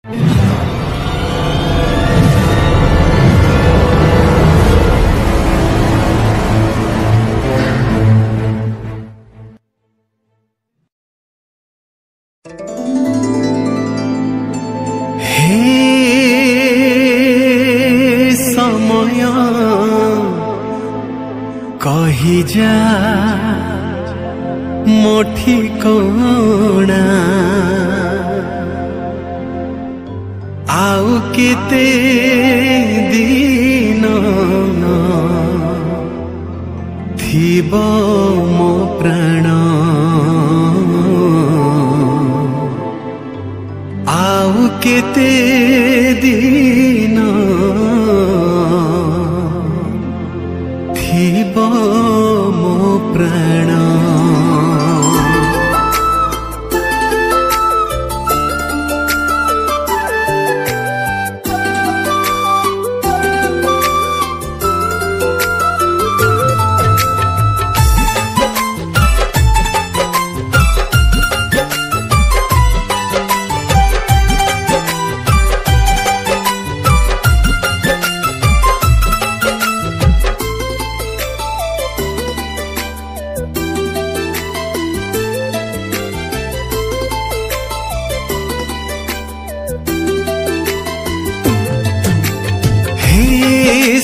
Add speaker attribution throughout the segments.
Speaker 1: कही जा मोठी कोणा आउ केते दिन थिब मो प्राण आउ केते दिन थिब मो प्राण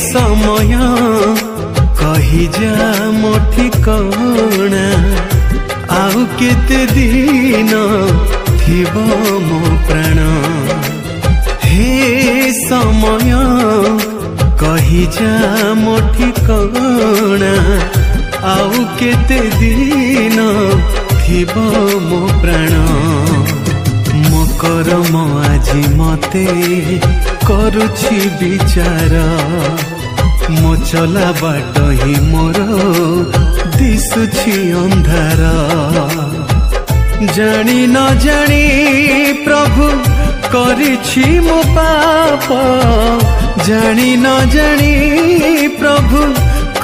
Speaker 1: समय कही जा मोठी कोणा आउ केते दिन थिब मो प्राण हे समय कही जा मोठी कोणा आउ केते दिन थिब मो प्राण मो करम आजी मते करुछि विचार मो चला बाट ही मोर दिसुछि अंधार जानी न जानी प्रभु करिछि मो पाप जानी न जानी प्रभु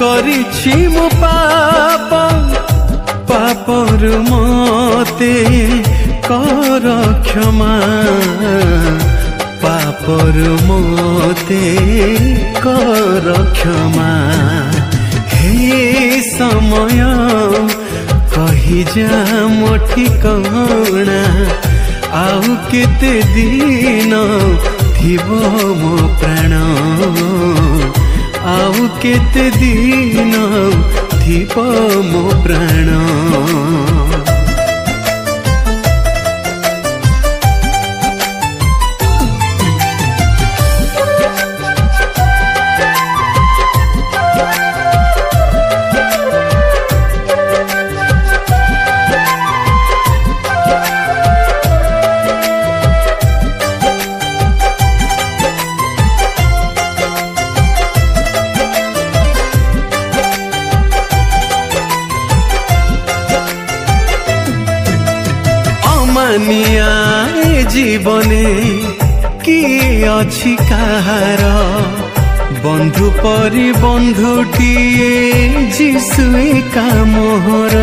Speaker 1: करिछि मो पाप पापर मते कर क्षमा पापर मोते कर क्षमा हे समय कही जा मोठी कोणा आउ केते दिन थिब मो प्राण आउ केते दिन थिब मो प्राण जीवने किए अछि कहार बंधु परि बंधुटीए जीशुए का मोहर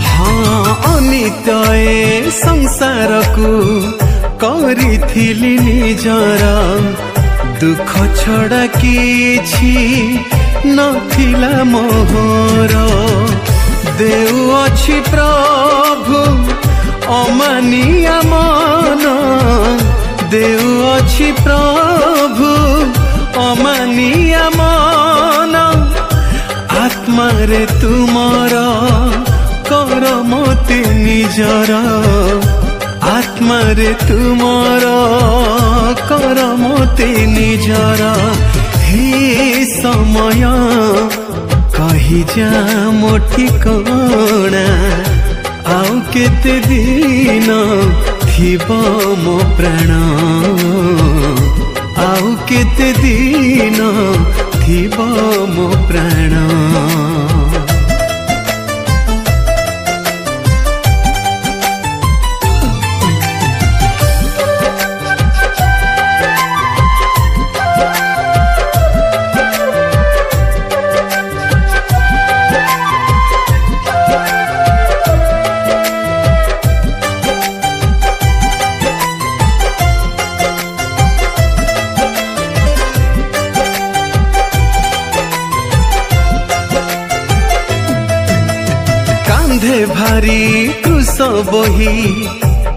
Speaker 1: हाँ अनित ए संसार को करिथिली निजर दुख छड़ा किछि नथिला मोहर देउ अछि प्रभु अमानिया मन देउ अछि प्रभु अमानिया मन आत्मा रे तुमर कर मते निजर आत्मा रे तुमर कर मते निजर हे समय कही जा मोठी कोणा आउ केते दिन थिब मो प्राण आउ केते दिन थिब मो प्राण कंधे भारी क्रूस बोही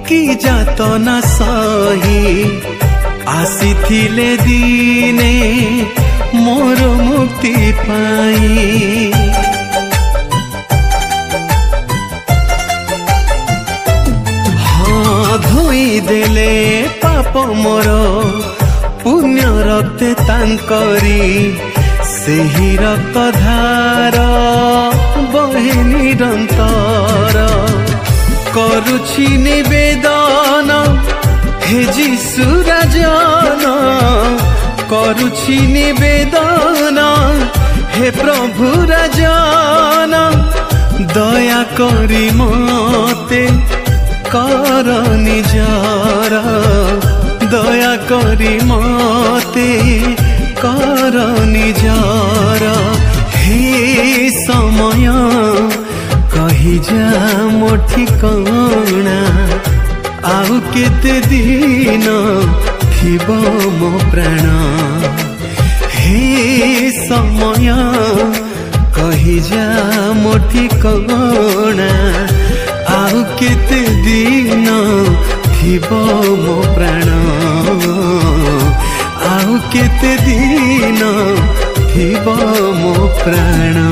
Speaker 1: कि जातना सही आसीथिले दिने मोर मुक्ति पाई। हाँ धोई देले पाप मोर पुण्य रक्ते तांकरी सेही रक्त धार बहे निरंतर करुछि निवेदन हे जीशु राजन करुछि निवेदन हे प्रभु राजन दया करी मते कर निजार दया करी मते कर निजार हे समय कही जा मो ठिकाना आउ केते दिन थिब मो प्राण हे समय कही जा मो ठिकाना आउ केते दिन थिब मो प्राण आउ केते दिन थिब मो प्राण।